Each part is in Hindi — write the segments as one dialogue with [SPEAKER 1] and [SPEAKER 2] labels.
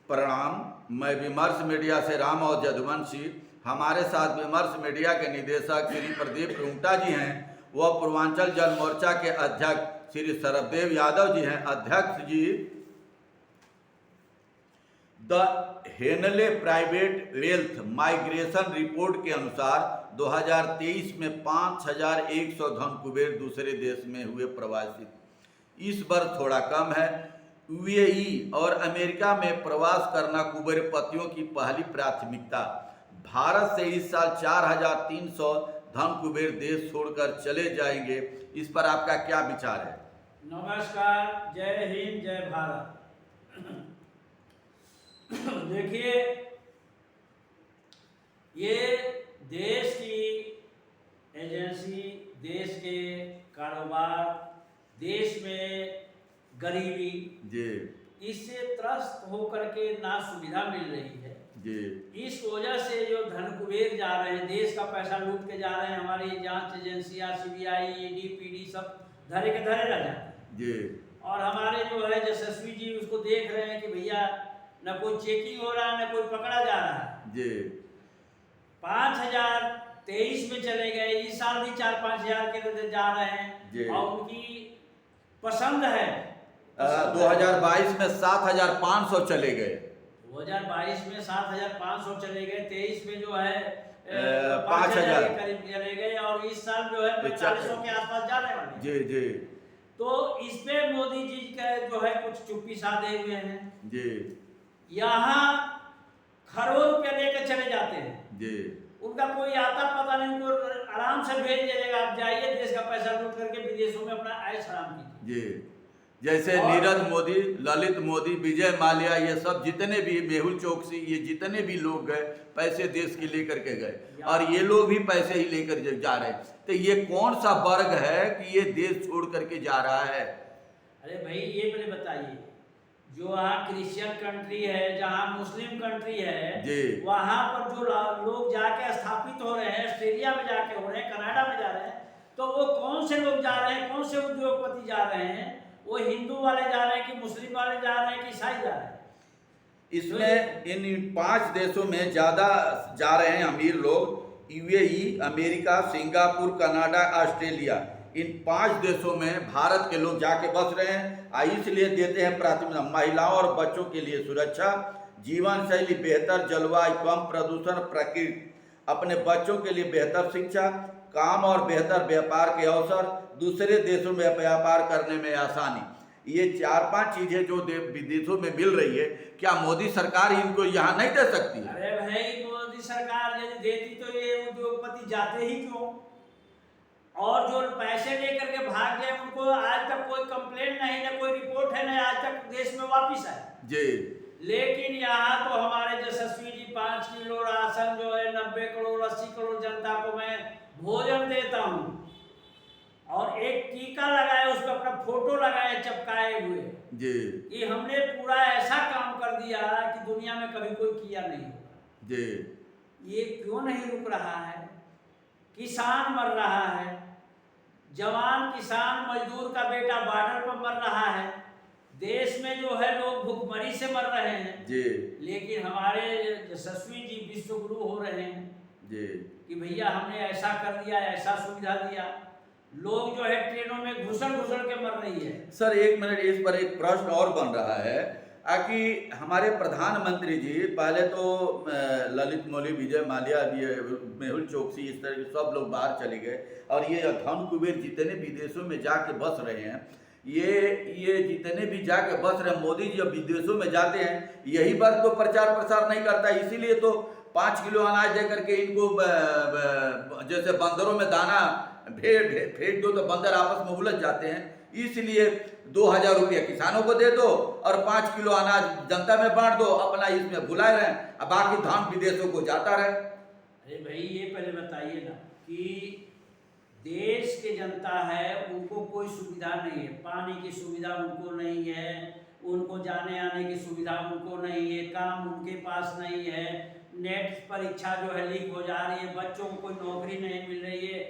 [SPEAKER 1] प्रणाम। मैं विमर्श मीडिया से राम और जदुवंशी। हमारे साथ विमर्श मीडिया के निदेशक श्री प्रदीप रुंगटा जी हैं। वह पूर्वांचल जन मोर्चा के अध्यक्ष श्री सरबदेव यादव जी हैं। अध्यक्ष जी, the Henley private wealth migration report के अनुसार 2023 में 5100 धन कुबेर दूसरे देश में हुए प्रवासी। इस वर्ष थोड़ा कम है। यूएई और अमेरिका में प्रवास करना कुबेरपतियों की पहली प्राथमिकता। भारत से इस साल 4300 धन कुबेर देश छोड़कर चले जाएंगे। इस पर आपका क्या विचार है?
[SPEAKER 2] नमस्कार, जय हिंद, जय भारत। देखिए, ये देश की एजेंसी, देश के कारोबार, देश में गरीबी
[SPEAKER 1] जी
[SPEAKER 2] इससे त्रस्त होकर के ना सुविधा मिल रही है
[SPEAKER 1] जी।
[SPEAKER 2] इस वजह से जो धन कुबेर जा रहे हैं, देश का पैसा लूट के जा रहे हैं, हमारी जांच एजेंसियां, सीबीआई, ईडी, पीडी सब धरे के धरे रह जाते हैं
[SPEAKER 1] जी। और
[SPEAKER 2] हमारे जो है यशस्वी जी उसको देख रहे हैं कि भैया न कोई चेकिंग हो रहा है, न कोई पकड़ा जा रहा है
[SPEAKER 1] जी।
[SPEAKER 2] 5023 में चले गए, इस साल भी 4-5 हजार के जा रहे हैं और उनकी पसंद है।
[SPEAKER 1] 2022 में 7500 चले गए,
[SPEAKER 2] 2022 में 7500 चले गए, 23 में जो है
[SPEAKER 1] 5000
[SPEAKER 2] के करीब चले गए और इस साल जो है 4500 के आसपास जाने वाले।
[SPEAKER 1] जी जी।
[SPEAKER 2] तो इस पे मोदी जी का जो है कुछ चुप्पी साधे हुए हैं
[SPEAKER 1] जी।
[SPEAKER 2] यहाँ खरोड़ रुपया लेकर चले जाते हैं
[SPEAKER 1] जी।
[SPEAKER 2] उनका कोई आता पता नहीं, उनको आराम से भेज देगा, आप जाइए देश का पैसा लूट करके विदेशों में अपना ऐश आराम कीजिए।
[SPEAKER 1] जी। जैसे नीरज मोदी, ललित मोदी, विजय माल्या, ये सब जितने भी, मेहुल चोकसी, ये जितने भी लोग गए पैसे देश के लेकर के गए और ये लोग भी पैसे ही लेकर जा रहे हैं। तो ये कौन सा वर्ग है कि ये देश छोड़ करके जा रहा है?
[SPEAKER 2] अरे भाई, ये पहले बताइए, जो वहाँ क्रिश्चियन कंट्री है, जहाँ मुस्लिम कंट्री है, वहाँ पर जो लोग जाके स्थापित हो रहे हैं, ऑस्ट्रेलिया में जाके हो रहे हैं, कनाडा में जा रहे हैं, तो वो कौन से लोग जा रहे हैं, कौन से उद्योगपति जा रहे हैं? वो हिंदू वाले जा रहे हैं कि मुस्लिम वाले जा रहे हैं कि ईसाई जा रहे हैं?
[SPEAKER 1] इसमें इन 5 देशों में ज्यादा जा रहे हैं अमीर लोग। UAE, America, Singapore, Canada, Australia, इन 5 देशों में भारत के लोग जाके बस रहे हैं। इसलिए देते हैं प्राथमिकता महिलाओं और बच्चों के लिए सुरक्षा, जीवन शैली बेहतर, जलवायु कम प्रदूषण, प्रकृति, अपने बच्चों के लिए बेहतर शिक्षा, काम और बेहतर व्यापार के अवसर, दूसरे देशों में व्यापार करने में आसानी। ये 4-5 चीजें जो विदेशों में मिल रही है, क्या मोदी सरकार इनको यहाँ नहीं दे सकती है?
[SPEAKER 2] अरे भाई, मोदी सरकार यदि देती तो ये उद्योगपति जाते ही क्यों? और जो पैसे लेकर के भाग गए उनको आज तक कोई कंप्लेंट नहीं, ना कोई रिपोर्ट है, ना आज तक देश में वापिस आए
[SPEAKER 1] जी।
[SPEAKER 2] लेकिन यहाँ तो हमारे यशस्वी जी 5 किलो राशन जो है 90 करोड़ 80 करोड़ जनता को मैं भोजन देता हूँ और एक टीका लगाए, उस पर अपना फोटो लगाए चपकाए हुए
[SPEAKER 1] जी
[SPEAKER 2] कि हमने पूरा ऐसा काम कर दिया कि दुनिया में कभी कोई किया नहीं होगा
[SPEAKER 1] जी।
[SPEAKER 2] ये क्यों नहीं रुक रहा है? किसान मर रहा है, जवान किसान मजदूर का बेटा बॉर्डर पर मर रहा है, देश में जो है लोग भूखमरी से मर रहे हैं
[SPEAKER 1] जी।
[SPEAKER 2] लेकिन हमारे यशस्वी जी विश्वगुरु हो रहे हैं
[SPEAKER 1] जी
[SPEAKER 2] कि भैया हमने ऐसा कर दिया, ऐसा सुविधा दिया। लोग जो है ट्रेनों में घुसड़ के मर रही है।
[SPEAKER 1] सर, 1 मिनट, इस पर एक प्रश्न और बन रहा है कि हमारे प्रधानमंत्री जी पहले तो ललित मोदी, विजय माल्या, मेहुल चोकसी, इस तरह के सब लोग बाहर चले गए और ये धन कुबेर जितने विदेशों में जाके बस रहे हैं, ये जितने भी जाके बस रहे हैं, मोदी जी जब विदेशों में जाते हैं यही बात तो प्रचार प्रसार नहीं करता। इसीलिए तो 5 किलो अनाज दे करके इनको जैसे बंदरों में दाना फेंक दो तो बंदर आपस में उलझ जाते हैं। इसलिए 2000 रुपया किसानों को दे दो और 5 किलो अनाज जनता में बांट दो, अपना इसमें भुलाए रहें, अब बाकी धान विदेशों को जाता रहे।
[SPEAKER 2] अरे भाई, ये पहले बताइए ना कि देश के जनता है, उनको कोई सुविधा नहीं है, पानी की सुविधा उनको नहीं है, उनको जाने आने की सुविधा उनको नहीं है, काम उनके पास नहीं है, नेट परीक्षा जो है लीक हो जा रही है, बच्चों को कोई नौकरी नहीं मिल रही है,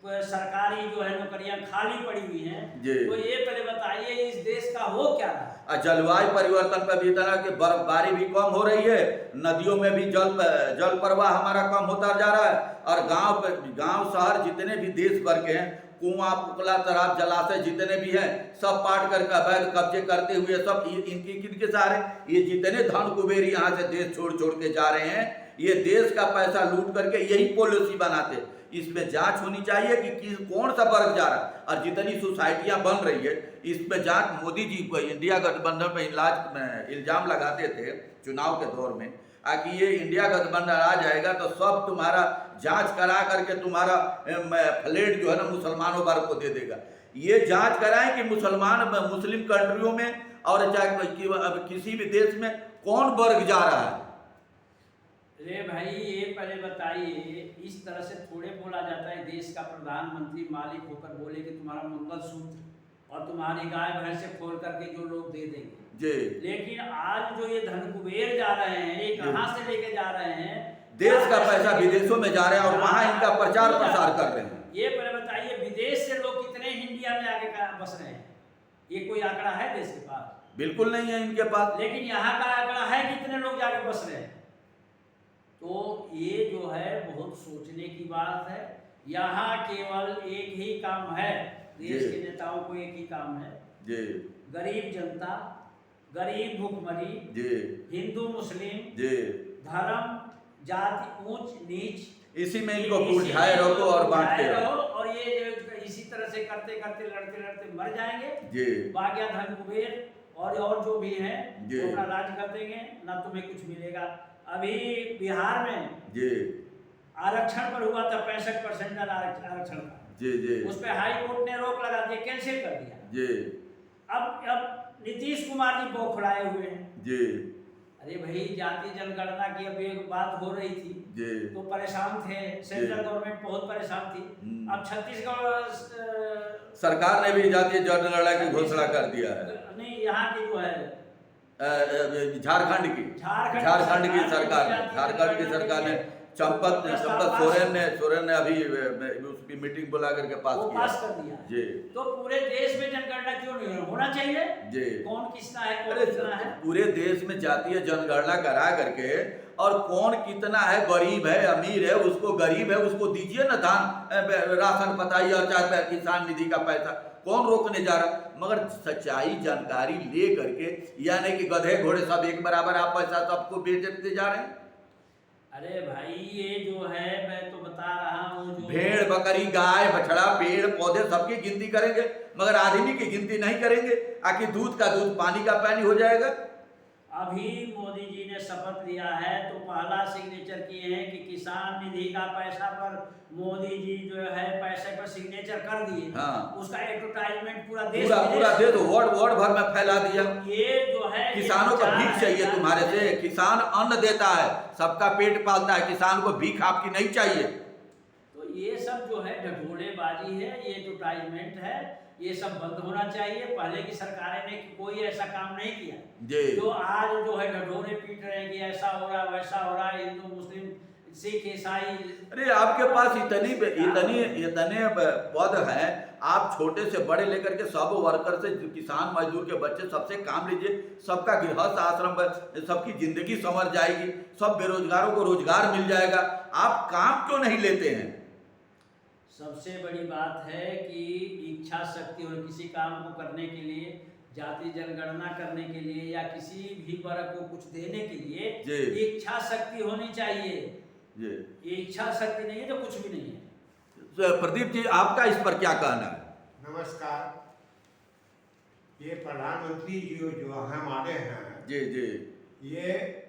[SPEAKER 2] सरकारी जो है नौकरियां खाली पड़ी हुई हैं,
[SPEAKER 1] जी।
[SPEAKER 2] तो ये पहले बताइए इस देश का हो क्या रहा है?
[SPEAKER 1] जलवायु परिवर्तन पर भी इतना कि बर्फबारी भी कम हो रही है, नदियों में भी जल प्रवाह हमारा कम होता जा रहा है, और गांव शहर जितने भी देश भर के हैं, कुआं पुकला तालाब जलाशय जितने भी हैं, सब पाट करके अवैध कब्जे करते हुए सब इनकी किनके सहारे, ये जितने धन कुबेर यहाँ से देश छोड़ छोड़ के जा रहे हैं, ये देश का पैसा लूट करके यही पॉलिसी बनाते। इसमें जांच होनी चाहिए कि कौन सा वर्ग जा रहा है, और जितनी सोसाइटियां बन रही है इसमें जांच। मोदी जी को इंडिया गठबंधन में इल्जाम लगाते थे चुनाव के दौर में कि ये इंडिया गठबंधन आ जाएगा तो सब तुम्हारा जांच करा करके तुम्हारा फ्लैट जो है ना मुसलमानों वर्ग को दे देगा। ये जांच कराएं कि मुस्लिम कंट्रियों में और चाहे किसी भी देश में कौन वर्ग जा रहा है।
[SPEAKER 2] अरे भाई ये पहले बताइए, इस तरह से थोड़े बोला जाता है देश का प्रधानमंत्री मालिक होकर बोले कि तुम्हारा मंगलसूत्र और तुम्हारी गाय भैंसे खोल करके जो लोग दे देंगे
[SPEAKER 1] जी।
[SPEAKER 2] लेकिन आज जो ये धन कुबेर जा रहे हैं, ये कहाँ से लेके जा रहे हैं?
[SPEAKER 1] देश का पैसा विदेशों में जा रहा है और वहां इनका प्रचार प्रसार कर रहे हैं।
[SPEAKER 2] ये पहले बताइए विदेश से लोग कितने इंडिया में आके बस रहे हैं? ये कोई आंकड़ा है देश के पास?
[SPEAKER 1] बिल्कुल नहीं है इनके पास।
[SPEAKER 2] लेकिन यहाँ का आंकड़ा है कितने लोग जाके बस रहे हैं? तो ये जो है बहुत सोचने की बात है। यहाँ केवल एक ही काम है, देश के नेताओं को एक ही काम है
[SPEAKER 1] जी,
[SPEAKER 2] गरीब जनता, गरीब भूखमरी
[SPEAKER 1] जी,
[SPEAKER 2] हिंदू मुस्लिम
[SPEAKER 1] जी,
[SPEAKER 2] धर्म जाति ऊंच नीच,
[SPEAKER 1] इसी में इनको उलझाए रखो और बांटते रहो,
[SPEAKER 2] और ये इसी तरह से करते करते लड़ते लड़ते मर जाएंगे
[SPEAKER 1] जी।
[SPEAKER 2] बाकिया धन कुबेर और जो भी हैं
[SPEAKER 1] जी।
[SPEAKER 2] वो अपना राज कर देंगे, ना तुम्हें कुछ मिलेगा। अभी बिहार में
[SPEAKER 1] जी,
[SPEAKER 2] आरक्षण पर हुआ था 65% आरक्षण का,
[SPEAKER 1] जी, जी,
[SPEAKER 2] उस पर हाई कोर्ट ने रोक लगा दिया, कैंसिल कर दिया।
[SPEAKER 1] जी,
[SPEAKER 2] अब नीतीश कुमार जी बौखलाए हुए हैं।
[SPEAKER 1] जी,
[SPEAKER 2] अरे भाई जाति जनगणना की अब एक बात हो रही थी
[SPEAKER 1] जी,
[SPEAKER 2] तो परेशान थे, सेंट्रल गवर्नमेंट बहुत परेशान थी। अब छत्तीसगढ़
[SPEAKER 1] सरकार ने भी जातीय जनगणना की घोषणा कर दिया है।
[SPEAKER 2] नहीं, यहाँ की जो है
[SPEAKER 1] झारखंड की सरकार ने चंपत सोरेन ने अभी उसकी मीटिंग बुला करके पास
[SPEAKER 2] कर दिया
[SPEAKER 1] जी।
[SPEAKER 2] तो पूरे देश में जनगणना क्यों नहीं होना चाहिए
[SPEAKER 1] जी।
[SPEAKER 2] कौन कितना है, कौन कितना है?
[SPEAKER 1] पूरे देश में जातीय जनगणना करा करके और कौन कितना है, गरीब है अमीर है, उसको गरीब है उसको दीजिए ना धान राशन बताइए, और चाहे किसान निधि का पैसा कौन रोकने जा रहा। मगर सच्चाई जानकारी ले करके, यानी कि गधे घोड़े सब एक बराबर आप पैसा सबको बेचते जा रहे हैं।
[SPEAKER 2] अरे भाई ये जो है मैं तो बता रहा हूँ, जो
[SPEAKER 1] भेड़ बकरी गाय बछड़ा पेड़ पौधे सबकी गिनती करेंगे मगर आदमी की गिनती नहीं करेंगे। आखिर दूध का दूध पानी का पानी हो जाएगा।
[SPEAKER 2] अभी मोदी जी ने शपथ लिया है तो पहला सिग्नेचर किए हैं कि किसान निधि का पैसा पर मोदी जी जो है पैसे पर सिग्नेचर कर दिए।
[SPEAKER 1] हाँ।
[SPEAKER 2] उसका एडवर्टाइजमेंट पूरा देश
[SPEAKER 1] वर्ल्ड भर में फैला दिया।
[SPEAKER 2] ये जो है
[SPEAKER 1] किसानों को भीख चाहिए तुम्हारे से, किसान अन्न देता है, सबका पेट पालता है, किसान को भीख आपकी नहीं चाहिए।
[SPEAKER 2] तो ये सब जो है ढकोलेबाजी है, ये एडवर्टाइजमेंट है, ये सब बंद होना चाहिए। पहले की सरकारें ने कोई ऐसा काम नहीं किया
[SPEAKER 1] जी।
[SPEAKER 2] जो आज जो है ढढोरे पीट रहे हैं कि ऐसा हो रहा है वैसा हो रहा है, हिंदू मुस्लिम सिख ईसाई।
[SPEAKER 1] अरे आपके पास इतने पद हैं, आप छोटे से बड़े लेकर के सब वर्कर से किसान मजदूर के बच्चे सबसे काम लीजिए, सबका गृहस्थ आश्रम पर सबकी जिंदगी संवर जाएगी, सब बेरोजगारों को रोजगार मिल जाएगा। आप काम क्यों नहीं लेते हैं?
[SPEAKER 2] सबसे बड़ी बात है कि इच्छा शक्ति और किसी काम को करने के लिए, जाति जनगणना करने के लिए या किसी भी वर्ग को कुछ देने के लिए इच्छा शक्ति होनी चाहिए। ये इच्छा शक्ति नहीं है तो कुछ भी नहीं है।
[SPEAKER 1] प्रदीप जी आपका इस पर क्या कहना है?
[SPEAKER 3] नमस्कार। ये प्रधानमंत्री जी जो हमारे हैं
[SPEAKER 1] जी जी,
[SPEAKER 3] ये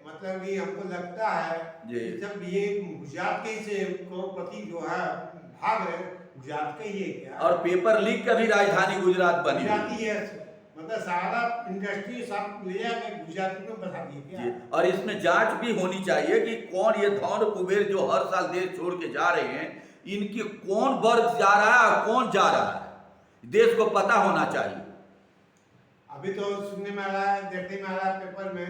[SPEAKER 3] मतलब कि हमको लगता है
[SPEAKER 1] जी।
[SPEAKER 3] जब ये गुजरात के से करोड़पति जो है भाग रहे, गुजरात का ही है क्या?
[SPEAKER 1] और पेपर लीक का भी राजधानी गुजरात बनी
[SPEAKER 3] गुजराती है, मतलब सारा इंडस्ट्री सब ले जाके गुजरात में बसा दिए क्या?
[SPEAKER 1] और इसमें जांच भी होनी चाहिए कि कौन ये धन कुबेर जो हर साल देश छोड़ के जा रहे हैं, इनकी कौन वर्ग जा रहा है और कौन जा रहा है, देश को पता होना चाहिए।
[SPEAKER 3] अभी तो सुनने में आ रहा है, देखने में आ रहा है पेपर में,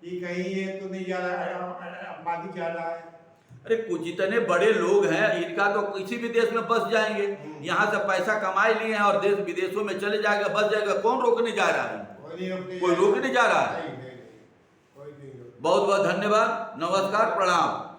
[SPEAKER 3] ये कहीं ये तो नहीं जा रहा है, अंबानी जा रहा है।
[SPEAKER 1] अरे कुछ इतने बड़े लोग हैं, इनका तो किसी भी देश में बस जाएंगे, यहाँ से पैसा कमाए लिए हैं और देश विदेशों में चले जाएगा, बस जाएगा, कौन रोकने जा रहा है? कोई रोकने जा रहा है? बहुत बहुत धन्यवाद, नमस्कार, प्रणाम।